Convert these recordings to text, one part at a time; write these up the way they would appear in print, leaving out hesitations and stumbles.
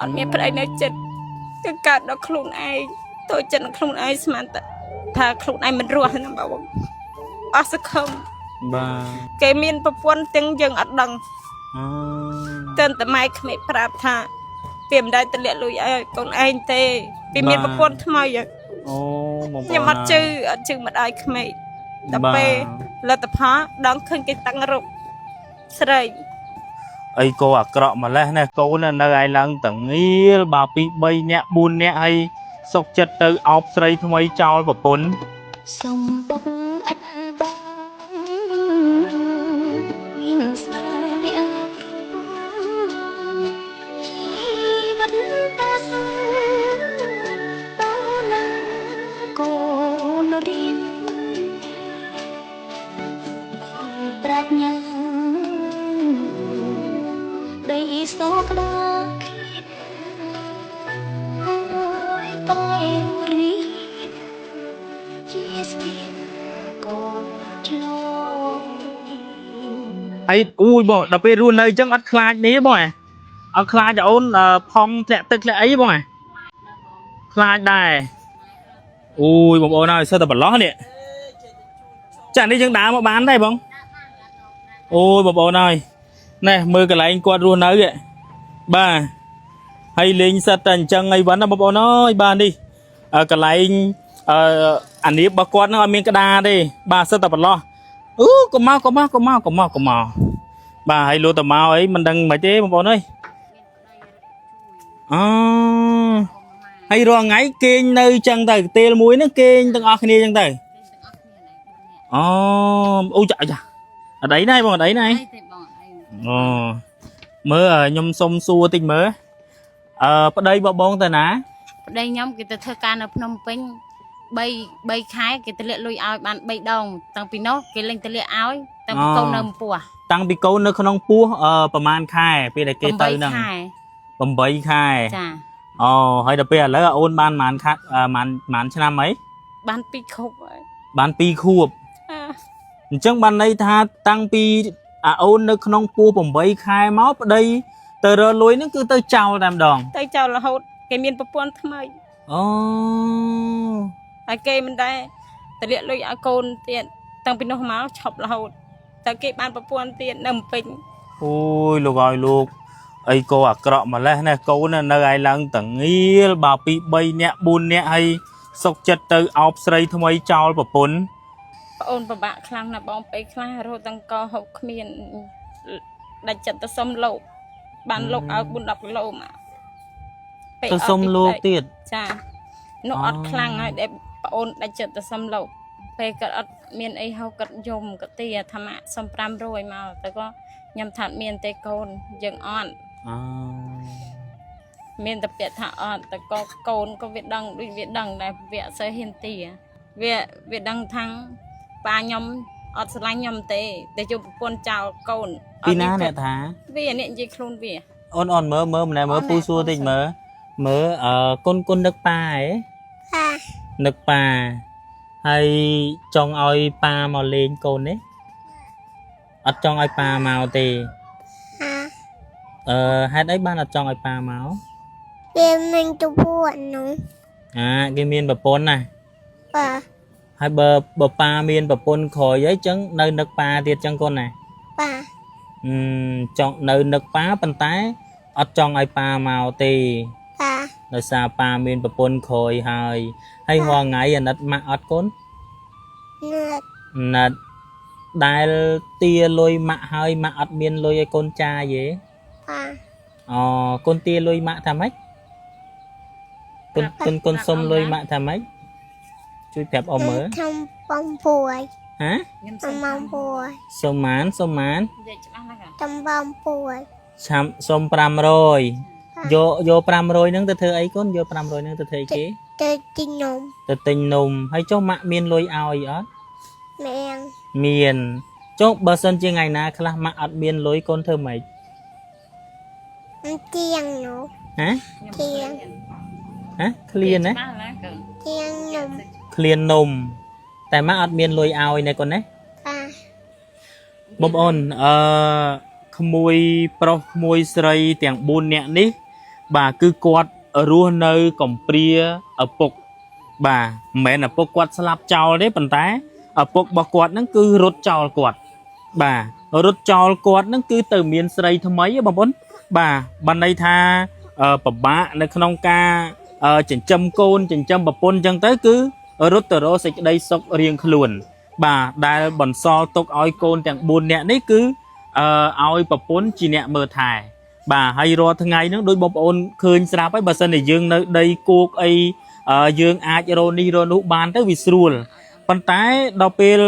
អត់មានប្រៃនៅចិត្តគឺកើតដល់ខ្លួនឯងតូចចិត្តខ្លួនឯងស្មានតែថាខ្លួនឯងមិនរស់ណាបងអស់សង្ឃឹមបាទគេមានប្រពន្ធទាំងយើងអត់ដឹងអូទើបតែម៉ែក្មេកប្រាប់ថាពីមិនដែលទម្លាក់លុយឲ្យកូនឯងទេពីមានប្រពន្ធថ្មីអូបងខ្ញុំអត់ជឿម្ដាយក្មេកដល់ពេលលទ្ធផលដងឃើញគេតាំងរូបស្រីអីគោអាក្រក់ម្លេះណាកូននៅឯឡើងតងៀលបើពី3នាក់4នាក់ហើយសុកចិត្តទៅអោបស្រីថ្មីចោលប្រពន្ធសុំបុកអត់បងមានស្នេហ៍ជីវិតតាសតើណាកូនរៀនប្រាជ្ញាដីសោក្តាតែរីជាស្ទីកូនឆ្លងអីអូយបងដល់ពេលរស់នៅអញ្ចឹងអត់ខ្លាចនេះបងអត់ខ្លាចអូនផំធ្លាក់ទឹកធ្លាក់អីបងខ្លាចដែរអូយបងប្អូនហើយសិតតែបន្លោះនេះចាក់នេះយើងដើរមកបានដែរបងអូយបងប្អូនហើយណែមើលកន្លែងគាត់រស់នៅបាទហើយលេងសិតតែអញ្ចឹងអីវ៉ាន់ណាបងប្អូនអើយបាទនេះកន្លែងអានេះរបស់គាត់នឹងអត់មានក្តារទេបាទសិតតែបន្លោះអូកុំមកបាទហើយលោតមកអីមិនដឹងមិនទេបងប្អូនអើយអូហើយរាល់ថ្ងៃគេងនៅចឹងទៅទេលមួយហ្នឹងគេងទាំងអស់គ្នាចឹងទៅអូអូចាអត់អីណាបងអត់អីណាអូមើលខ្ញុំសុំសួរតិចមើលប្តីបងទៅណាប្តីខ្ញុំគេទៅធ្វើការនៅភ្នំពេញ3ខែគេទម្លាក់លុយឲ្យបាន3ដងតាំងពីនោះគេលេងទម្លាក់ឲ្យតាំងពីកូននៅពោះតាំងពីកូននៅក្នុងពោះប្រហែលខែពេលដែលគេទៅហ្នឹង8ខែចាអូហើយដល់ពេលឥឡូវអូនបានប៉ុន្មានឆ្នាំអីបាន2ខួបហើយបាន2ខួបអញ្ចឹងបានន័យថាតាំងពីអូននៅក្នុងពោះ8ខែមកប្តីទៅរលួយហ្នឹងគឺទៅចោលតែម្ដងទៅចោលរហូតគេមានប្រពន្ធថ្មីអូហើយគេមិនដែរទម្លាក់លុយឲ្យកូនទៀតតាំងពីនោះមកឈប់រហូតតែគេបានប្រពន្ធទៀតនៅភ្នំពេញអូយលោកឲ្យលោកអីគោអាក្រក់ម្លេះណាកូននៅឯឡើងតងៀលបើពី3នាក់4នាក់ហើយសុកចិត្តទៅអោបស្រីថ្មីចោលប្រពន្ធប្អូនពិបាកខ្លាំងណាស់បងពេលខ្លះរហូតទាំងកហូបគ្មានដាច់ចិត្តទៅសុំលោកបានលោកឲ្យ4-10គីឡូមកទៅសុំលោកទៀតចានោះអត់ខ្លាំងហើយដែលប្អូនដាច់ចិត្តទៅសុំលោកពេលគាត់អត់មានអីហៅគាត់យំគាត់ទីធម្មសុំ500មកតែក៏ខ្ញុំថាមានទេកូនយើងអត់មានតែពាក្យថាអត់តែក៏កូនក៏វាដឹងដូចវាដឹងដែរវាអត់សូវហ៊ានទីវាដឹងថាប៉ាខ្ញុំអត់ស្រឡាញ់ខ្ញុំទេតែយកប្រពន្ធចោលកូនពីណាអ្នកថាវានេះនិយាយខ្លួនវាអូនមើលម្នាក់មើលពូសួរតិចមើលគុននឹកប៉ាហ៎នឹកប៉ាហើយចង់ឲ្យប៉ាមកលេងកូននេះអត់ចង់ឲ្យប៉ាមកទេហេតុអីបានអត់ចង់ឲ្យប៉ាមកវាមានប្រពន្ធនោះគេមានប្រពន្ធណាបាទហើយបើប៉ាមានប្រពន្ធក្រោយអីចឹងនៅនឹកប៉ាទៀតចឹងកូនណាបាទចង់នៅនឹកប៉ាប៉ុន្តែអត់ចង់ឲ្យប៉ាមកទេបាទដោយសារប៉ាមានប្រពន្ធក្រោយហើយរាល់ថ្ងៃអាណិតម៉ាក់អត់កូនណាត់ដែលទាលុយម៉ាក់ហើយម៉ាក់អត់មានលុយឲ្យកូនចាយទេបាទអូកូនទាលុយម៉ាក់ថាម៉េចកូនសុំលុយម៉ាក់ថាម៉េចជួយប្រាប់អ៊ំមើលសុំបងពួយហ៎សុំបងពួយសុំម៉ាននិយាយច្បាស់ណាស់សុំបងពួយសុំ500យក500ហ្នឹងទៅធ្វើអីកូនយក500ហ្នឹងទៅធ្វើអីគេទៅទិញនំហើយចុះម៉ាក់មានលុយឲ្យអត់មានចុះបើសិនជាថ្ងៃណាខ្លះម៉ាក់អត់មានលុយកូនធ្វើម៉េចទៀងនោះហ៎ទៀងឃ្លានណាទៀងនំឃ្លាននំតែម៉ាក់អត់មានលុយឲ្យណាកូនណាបងប្អូនក្មួយប្រុសក្មួយស្រីទាំង4នាក់នេះ bà cứ quạt ở rùa nơi còn pria ở bục bà mẹ là bục quạt slap chào đấy bàn tay ở bục bà quạt nó cứ rút chào quạt bà rút chào quạt nó cứ từ miền Tây thôi mấy bà bốn bà ban đây tha bà bạในក្នុងការចិញ្ចឹមកូនចិញ្ចឹមប្រពន្ធចឹងទៅគឺរត់ទៅរកសេចក្តីសុខរៀងខ្លួនបាទដែលបន្សល់ទុកឲ្យកូនទាំង4នាក់នេះគឺឲ្យប្រពន្ធជាអ្នកមើលថែបាទហើយរាល់ថ្ងៃហ្នឹងដោយបងប្អូនឃើញស្រាប់ហើយបើសិនជាយើងនៅដីគោកអីយើងអាចរនេះរនោះបានទៅវាស្រួលប៉ុន្តែដល់ពេល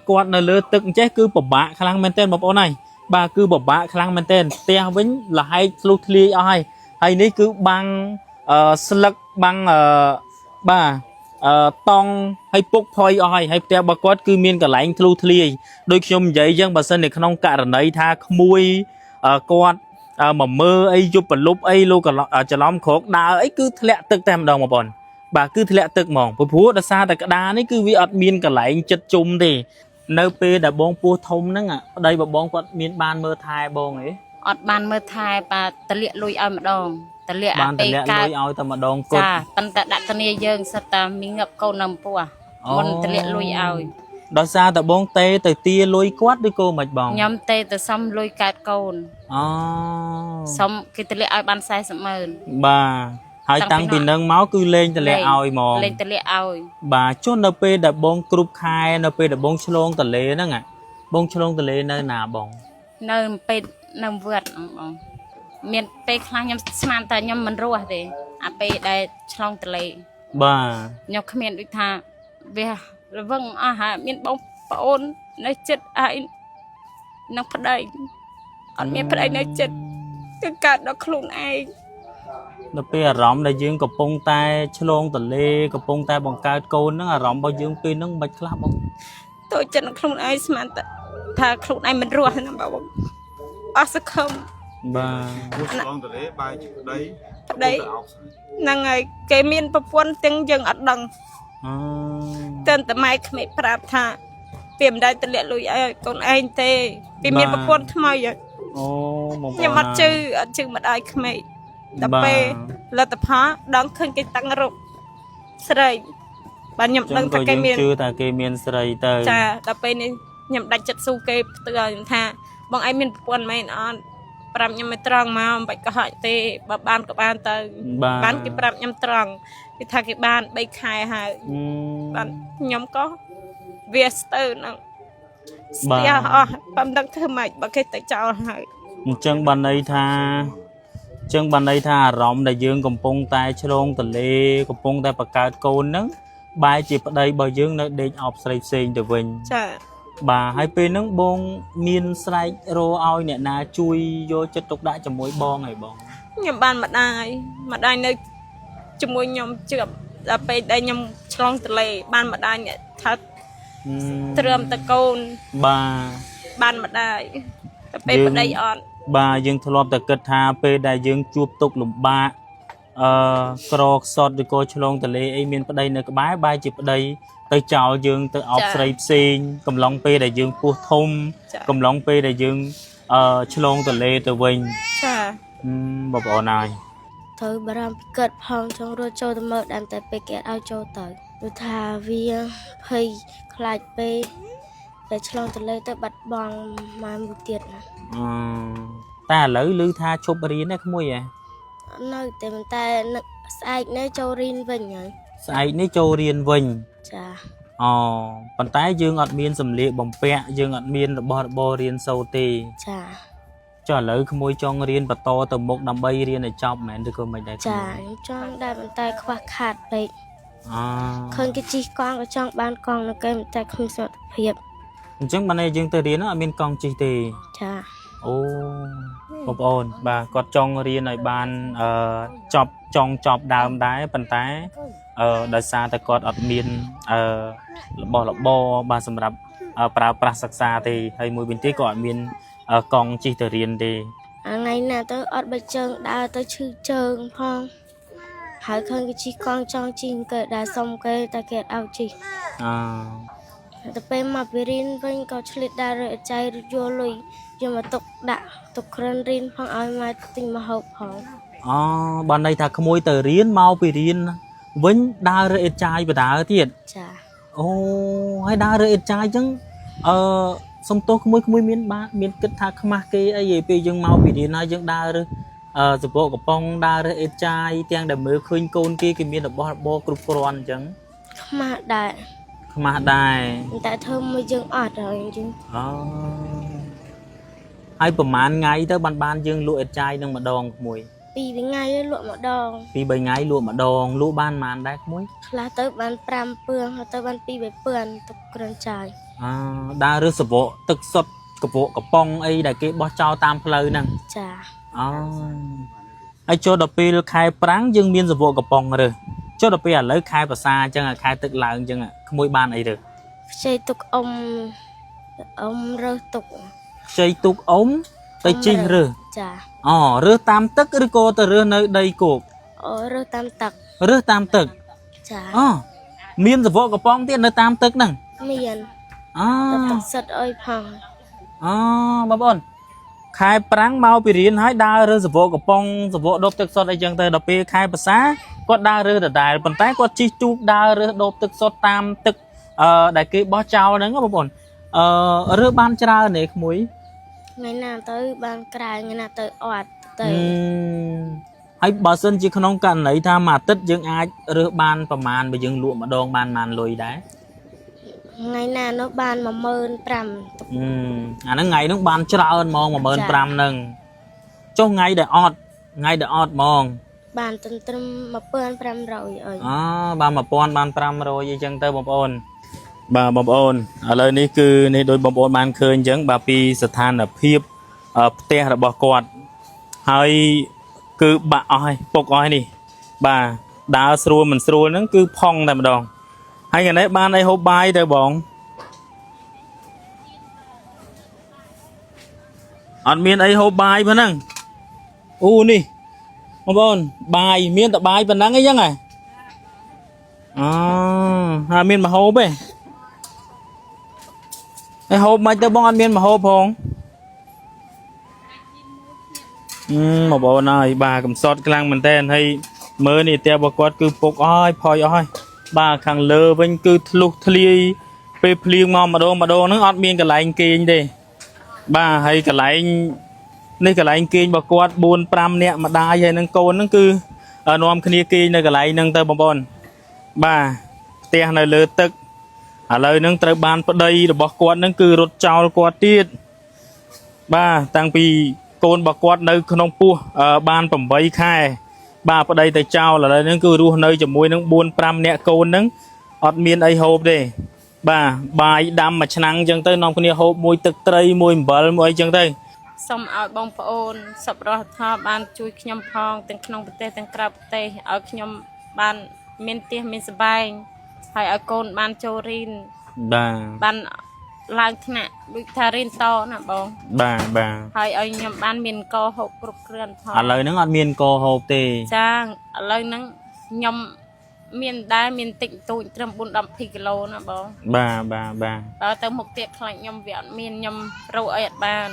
គាត់នៅលើទឹកអញ្ចេះគឺពិបាកខ្លាំងមែនទែនបងប្អូនហើយបាទគឺពិបាកខ្លាំងមែនទែនផ្ទះវិញលហែកធ្លុះធ្លាយអស់ហើយនេះគឺបាំងស្លឹកបាំងបាទតង់ឲ្យពុកផុយអស់ហើយផ្ទះរបស់គាត់គឺមានកន្លែងធ្លុះធ្លាយដូចខ្ញុំនិយាយចឹងបើសិននៅក្នុងករណីថាក្មួយគាត់មកមើលអីយប់ប្រលប់អីលោកច្រឡំក្រោកដើរអីគឺធ្លាក់ទឹកតែម្ដងបងប្អូនបាទគឺធ្លាក់ទឹកហ្មងព្រោះដោយសារតែក្តារនេះគឺវាអត់មានកន្លែងចិត្តជុំទេនៅពេលដែលបងពោះធំហ្នឹងប្តីបងគាត់មានបានមើលថែបងទេអត់បានមើលថែបាទតលាក់លុយឲ្យម្ដងតលាក់បានតលាក់លុយឲ្យតែម្ដងគត់ចាប៉ុន្តែដាក់ធានាយើងសិតតែមានងាប់កូននៅពោះមុនតលាក់លុយឲ្យដោយសារតែបងទេទៅទាលុយគាត់ឬក៏មិនបងខ្ញុំទេទៅសុំលុយកើតកូនអូសុំគេតលាក់ឲ្យបាន400000បាទហើយតាំងពីនឹងមកគឺលេងតលាក់ឲ្យហ្មងលេងតលាក់ឲ្យបាទចុះនៅពេលដែលបងគ្រប់ខែនៅពេលដែលបងឆ្លងតលេហ្នឹងបងឆ្លងតលេនៅណាបងនៅពេទ្យនៅវត្តបងមានពេលខ្លះខ្ញុំស្មានតែខ្ញុំមិនរស់ទេអាពេលដែលឆ្លងតលេបាទខ្ញុំគ្មានដូចថាវារវឹងអស់ហើយមានបងប្អូននៅចិត្តហើយនឹងប្តីអត់មានប្តីនៅចិត្តគឺកើតដល់ខ្លួនឯងដល់ពេលអារម្មណ៍ដែលយើងកំពុងតែឆ្លងតលេកំពុងតែបង្កើតកូនហ្នឹងអារម្មណ៍របស់យើងពេលហ្នឹងមិនខ្លះបងតូចចិត្តខ្លួនឯងស្មានតែថាខ្លួនឯងមិនរស់ណាបងអស់សង្ឃឹមបាទឆ្លងតលេបាយជាប្តីហ្នឹងហើយគេមានប្រពន្ធទាំងយើងអត់ដឹងតែម៉ែក្មេកប្រាប់ថាពីមិនដែលទលាក់លុយឲ្យកូនឯងទេពីមានប្រពន្ធថ្មីអូបងខ្ញុំអត់ជឿម្ដាយក្មេកដល់ពេលលទ្ធផលដឹងឃើញគេតាំងរូបស្រីបាទខ្ញុំដឹងថាគេមានជឿថាគេមានស្រីទៅចាដល់ពេលនេះខ្ញុំដាច់ចិត្តស៊ូគេផ្ទើខ្ញុំថាបងឯងមានប្រពន្ធមែនអត់ប្រាប់ខ្ញុំមិនត្រង់មកមិនបាច់កុហកទេបើបានក៏បានទៅបានគេប្រាប់ខ្ញុំត្រង់គេថាគេបាន3ខែហើយបានខ្ញុំក៏វាស្ទើរនឹងស្ទះអស់បើមិនដឹងធ្វើម៉េចបើគេទៅចោលហើយអញ្ចឹងបានន័យថាអារម្មណ៍ដែលយើងកំពុងតែឆ្លងតលេកំពុងតែបង្កើតកូនហ្នឹងបែរជាប្តីរបស់យើងនៅដេកអោបស្រីផ្សេងទៅវិញចាបាទហើយពេលហ្នឹងបងមានស្រែករឲ្យអ្នកណាជួយយកចិត្តទុកដាក់ជាមួយបងហើយបងខ្ញុំបានម្ដាយនៅជាមួយខ្ញុំជឿដល់ពេលដែលខ្ញុំឆ្លងតលេបានម្ដាយអ្នកថាត្រឹមតកូនបាទបានម្ដាយតែពេលប្តីអត់បាទយើងធ្លាប់តែគិតថាពេលដែលយើងជួបទុក្ខលំបាកក្រខ្សត់ឬក៏ឆ្លងតលេអីមានប្តីនៅក្បែរបែរជាប្តីទៅចោលយើងទៅអោបស្រីផ្សេងកំឡុងពេលដែលយើងពោះធំកំឡុងពេលដែលយើងឆ្លងតលេទៅវិញចាបងប្អូនហើយត្រូវបារម្ភពីកើតផងចង់រត់ចូលទៅមើលដើមតែពេលគេឲ្យចូលទៅព្រោះថាវាភ័យខ្លាចពេកតែឆ្លងតលេទៅបាត់បង់មកមួយទៀតតែឥឡូវឮថាឈប់រៀនទេក្មួយហ៎នៅតែស្អែកនេះចូលរៀនវិញហើយស្អែកនេះចូលរៀនវិញចាអូប៉ុន្តែយើងអត់មានសម្លៀកបំពាក់យើងអត់មានរបស់របររៀនសូត្រទេចាចុះឥឡូវក្មួយចង់រៀនបន្តទៅមុខដើម្បីរៀនឲ្យចប់មែនឬក៏មិនដែរចាចង់ដែរប៉ុន្តែខ្វះខាតពេកឃើញគេជិះកង់ក៏ចង់បានកង់នៅគេតែគ្មានសុខភាពអញ្ចឹងបើយើងទៅរៀនអត់មានកង់ជិះទេចាអូបងប្អូនបាទគាត់ចង់រៀនឲ្យបានចប់ដើមដែរប៉ុន្តែដោយសារតែគាត់អត់មានរបស់របរបាទសម្រាប់ប្រើប្រាស់សិក្សាទេហើយមួយវិញទៀតក៏អត់មានកង់ជិះទៅរៀនទេថ្ងៃណាទៅអត់បិជើងដើរទៅឈឺជើងផងហើយឃើញគេជិះកង់ចង់ជិះគេដែរសុំគេតែគេអត់ឲ្យជិះទៅពេលមកពីរៀនវិញក៏ឆ្លៀតដែររកចៃយកលុយយកមកទុកដាក់ទុកក្រិនរៀនផងឲ្យមកទិញម្ហូបផង ban đây thà khmôi tờ riêng mau bị riêng vẫn đa rồi ít trai và đa thiệt ចា hay đa rồi ít trai chứ xong tôi khmôi miên ba miên kết thà khmah cái ấy gì bây giờ mau bị riêng hay chứ đa rồi sập bộ của phong đa rồi ít trai tiếng để mới khơi côn kia cái miên là bo cục cồn chứ ខ្មាស់ដែរ khmah đài តែធ្វើមួយយើងអត់ហើយយើង hay bẩm màn ngày tới ban dương lụa ít trai nâng mà đòn mùi 2 ថ្ងៃលក់ម្ដង vì bảy ngày lụa mà đòn lụa ban màn đấy muối ខ្លះទៅបាន5ពឿងហើយទៅបាន2 3ពឿងទឹកគ្រឿងចាយ đa rơ sập bộ tức sốt cặp bộ cặp pong ấy đại cái bó trao tam phơi nè ចា ai cho đập pi khai prang dương miên sập bộ cặp pong rồi cho đập pi à lấy khai bà sa chân à khai tức lợn chân à môi ban ấy được ខ្ចីទុកអ៊ំរើសទុក chơi tục ống tay chinh rồi ចា rơ tam tức rồi cô từ rơ nơi đây cuộc រើសតាមទឹក rơ tam tức ចា miên sập bộ cặp pong tiết nơi tam tức nè មាន ទឹកសិតអុយផង bà bồn khai prang mau bị riêng hái đa rơ sập bộ cặp pong sập bộ đốt tức sốt ấy chân từ đập pi khai bà sa có đa rơ đài bàn tay có chi chu đa rơ đốt tức sốt tam tức đại cái bó trao đấy bà bồn rơ ban trao này muối ថ្ងៃណាទៅបានក្រៅថ្ងៃណាទៅអត់ទៅ hay bà sân chỉ không cần lấy tha mà tất dương ai rơ banประมาณ bây dương lụa mà đong ban màn lùi đấy ថ្ងៃណានោះបាន15000 nó ngày nó ban trao hơn mong 15000 nâng cho ngày để ọt mong បានត្រឹម1500អី ban 1000 ban 500 gì chân tơ bông ôn bà bông ôn ở lời ní cứ ní đôi bông ôn ban khơi chẳng bà pi sát than ở phiếp te là bỏ quạt hay cứ bà oi bọc oi đi bà đá srua mình srua nó cứ phong này mà đòn hay ngày nãy ban đây hộp bài đây bọn ăn miên ấy hộp bài vẫn năng nè bông ôn bài miên tập bài vẫn năng ấy chứ này miên mà hộp ấy cái hộp mà tao bong ăn miên mà hộp không một bộ này bà cầm sọt cái lăng mình tên hay mới này teo bà quát cứ bốc oi phoi oi bà khang lơ bên cứ lục thli pe plieng mà đô nó ăn miên cái lại kia đi bà hay cái lại này cái lại kia bà quát 4-5 nè mà đai vậy nâng côn nó cứ nom kia kia này cái lại nâng tao bong bà teo này lơ tức lời nâng tới ban ở đây là bỏ quạt nâng cứ rốt trao quạt tiết ba tăng pi côn bỏ quạt nơi không pua ban phẩm vây khai ba ở đây tại trao là đây nâng cứ đua nơi cho môi nâng 4-5 nẹ côn nâng ọt miên ấy hộp đây ba bài đam mà năng chân tới nông kia hộp môi tực tây môi bờ môi chân tây សូមឲ្យបងប្អូនសប្បុរសធម៌បានជួយខ្ញុំផងទាំងក្នុងប្រទេសទាំងក្រៅប្រទេសឲ្យខ្ញុំបានមានផ្ទះមានសបែងហើយឲ្យកូនបានចូលរៀន បានឡើងថ្នាក់ដូចថារៀនតណាបងហើយឲ្យខ្ញុំបានមានកោហូបគ្រប់គ្រាន់ផងឥឡូវហ្នឹងអត់មានកោហូបទេចាឥឡូវហ្នឹងខ្ញុំមានដែរមានតិចតួចត្រឹម 4-10 គីឡូណាបងបើទៅមុខទៀតខ្លាចខ្ញុំវាអត់មានខ្ញុំរកអីអត់បាន